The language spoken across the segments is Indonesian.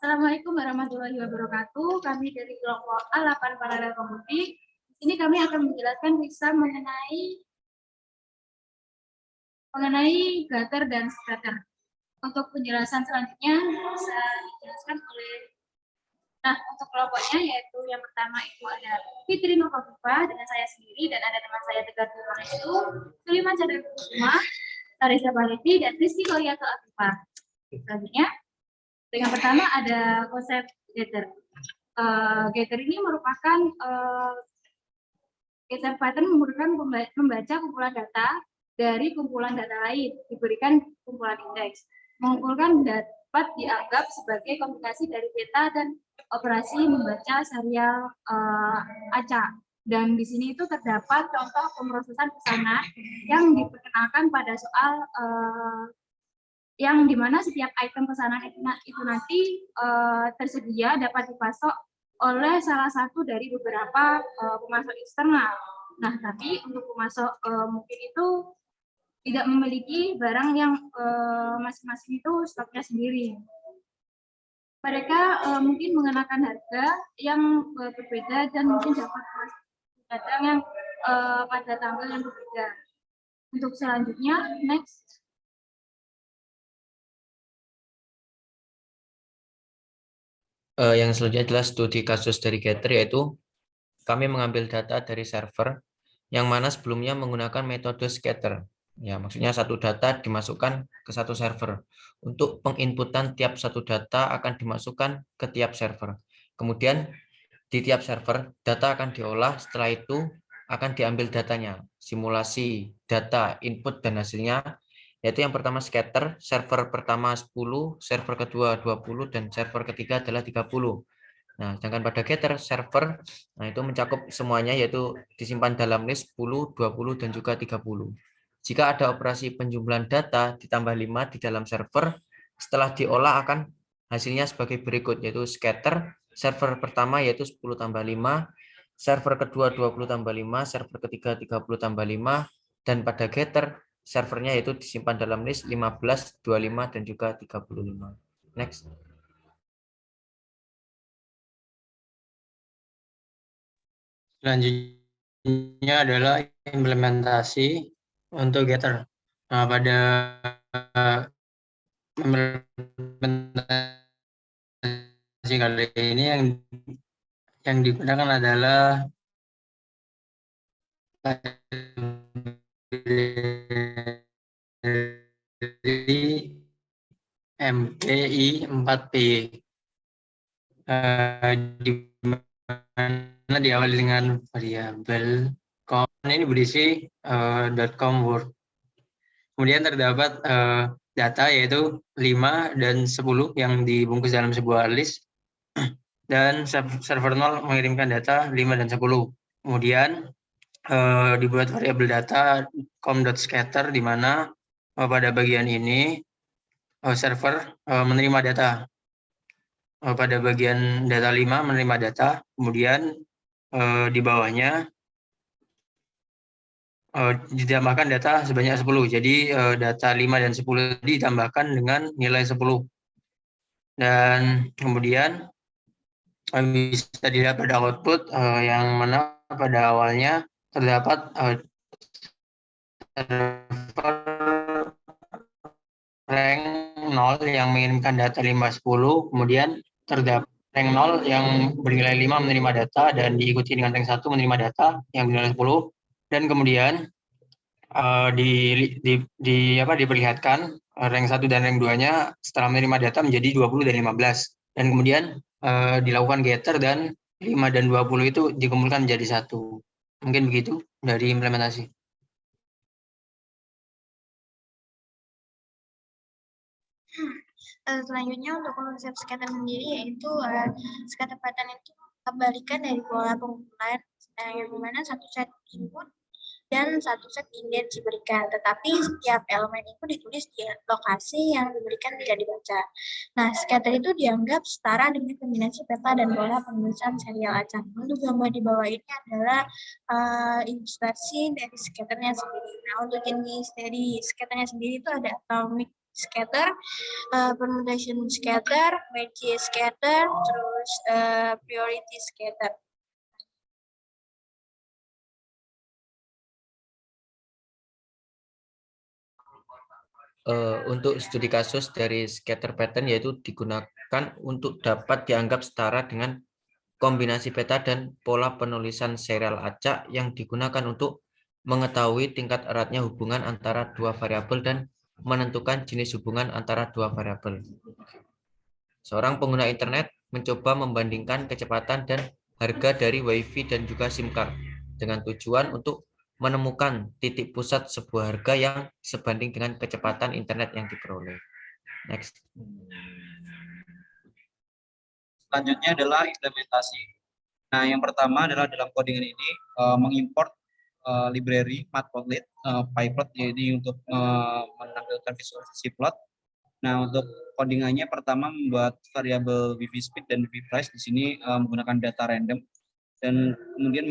Assalamualaikum warahmatullahi wabarakatuh. Kami dari kelompok A8 Paralel Komputing. Di sini kami akan menjelaskan bisa mengenai gutter dan scatter. Untuk penjelasan selanjutnya bisa dijelaskan oleh untuk kelompoknya, yaitu yang pertama itu ada Fitri Novaviva dengan saya sendiri, dan ada teman saya Tegar Tuhan itu Suliman Chandra Kusuma, Tarisa Baliti, dan Rizky Koliato Afifa. Selanjutnya, yang pertama ada konsep getter. Getter ini merupakan getter pattern merupakan membaca kumpulan data dari kumpulan data lain, diberikan kumpulan indeks. Mengumpulkan dapat dianggap sebagai kombinasi dari peta dan operasi membaca serial acak. Dan di sini itu terdapat contoh pemrosesan pesanan yang diperkenalkan pada soal yang dimana setiap item pesanan itu nanti tersedia dapat dipasok oleh salah satu dari beberapa pemasok eksternal. Nah, tapi untuk pemasok mungkin itu tidak memiliki barang yang masing-masing itu stoknya sendiri. Mereka mungkin mengenakan harga yang berbeda dan mungkin dapat datang yang pada tanggal yang berbeda. Untuk selanjutnya, next. Yang selanjutnya adalah studi kasus dari Getter, yaitu kami mengambil data dari server yang mana sebelumnya menggunakan metode scatter. Ya, maksudnya satu data dimasukkan ke satu server. Untuk penginputan tiap satu data akan dimasukkan ke tiap server. Kemudian di tiap server data akan diolah, setelah itu akan diambil datanya, simulasi data, input dan hasilnya, yaitu yang pertama scatter, server pertama 10, server kedua 20, dan server ketiga adalah 30. Nah, sedangkan pada getter server, nah itu mencakup semuanya, yaitu disimpan dalam list 10, 20, dan juga 30. Jika ada operasi penjumlahan data ditambah 5 di dalam server, setelah diolah akan hasilnya sebagai berikut, yaitu scatter, server pertama yaitu 10 tambah 5, server kedua 20 tambah 5, server ketiga 30 tambah 5, dan pada getter servernya yaitu disimpan dalam list 15, 25, dan juga 35. Next. Selanjutnya adalah implementasi untuk getter. Nah, pada implementasi kali ini yang digunakan adalah MPI 4P, di mana diawali dengan variabel com. Ini berisi .com word. Kemudian terdapat data yaitu 5 dan 10 yang dibungkus dalam sebuah list, dan server 0 mengirimkan data 5 dan 10. Kemudian dibuat variabel data com.scatter, di mana pada bagian ini server menerima data. Pada bagian data 5 menerima data, kemudian di bawahnya ditambahkan data sebanyak 10. Jadi data 5 dan 10 ditambahkan dengan nilai 10. Dan kemudian bisa dilihat pada output yang mana pada awalnya terdapat server rank 0 yang mengirimkan data 5, 10, kemudian terdapat rank 0 yang bernilai 5 menerima data, dan diikuti dengan rank 1 menerima data yang bernilai 10, dan kemudian diperlihatkan rank 1 dan rank 2-nya setelah menerima data menjadi 20 dan 15. Dan kemudian dilakukan getter, dan 5 dan 20 itu dikumpulkan menjadi 1. Mungkin begitu dari implementasi. Selanjutnya untuk konsep scatter sendiri, yaitu scatter pattern itu kebalikan dari pola pengumpulan, yang dimana satu set input dan satu set indeks diberikan, tetapi setiap elemen itu ditulis di lokasi yang diberikan tidak dibaca. Nah, scatter itu dianggap setara dengan kombinasi peta dan pola penulisan serial acak. Untuk gambar di bawah ini adalah ilustrasi dari scatternya sendiri. Nah, untuk jenis dari scatternya sendiri itu ada atomic scatter, permutation scatter, merge scatter, terus priority scatter. Untuk studi kasus dari scatter pattern yaitu digunakan untuk dapat dianggap setara dengan kombinasi peta dan pola penulisan serial acak yang digunakan untuk mengetahui tingkat eratnya hubungan antara dua variabel dan menentukan jenis hubungan antara dua variabel. Seorang pengguna internet mencoba membandingkan kecepatan dan harga dari WiFi dan juga SIM card dengan tujuan untuk menemukan titik pusat sebuah harga yang sebanding dengan kecepatan internet yang diperoleh. Next. Selanjutnya adalah implementasi. Nah, yang pertama adalah dalam codingan ini mengimport library matplotlib, pyplot, jadi untuk menampilkan visualisasi plot. Nah, untuk codingannya pertama membuat variabel WiFi speed dan WiFi price di sini menggunakan data random, dan kemudian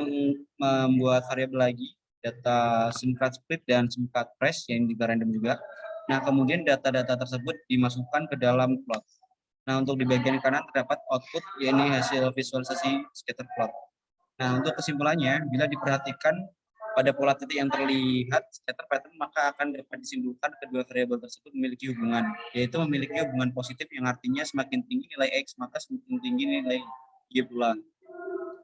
membuat variabel lagi data SIM card speed dan SIM card price yang juga random juga. Nah, kemudian data-data tersebut dimasukkan ke dalam plot. Nah, untuk di bagian kanan terdapat output, yakni hasil visualisasi scatter plot. Nah, untuk kesimpulannya, bila diperhatikan pada pola titik yang terlihat scatter pattern, maka akan dapat disimpulkan kedua variabel tersebut memiliki hubungan, yaitu memiliki hubungan positif yang artinya semakin tinggi nilai X, maka semakin tinggi nilai Y pula.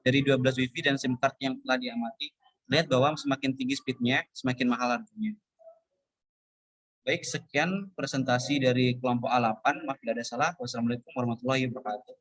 Dari 12 WiFi dan SIM card yang telah diamati, lihat bahwa semakin tinggi speednya, semakin mahal harganya. Baik, sekian presentasi dari kelompok A8. Maaf bila ada salah. Wassalamualaikum warahmatullahi wabarakatuh.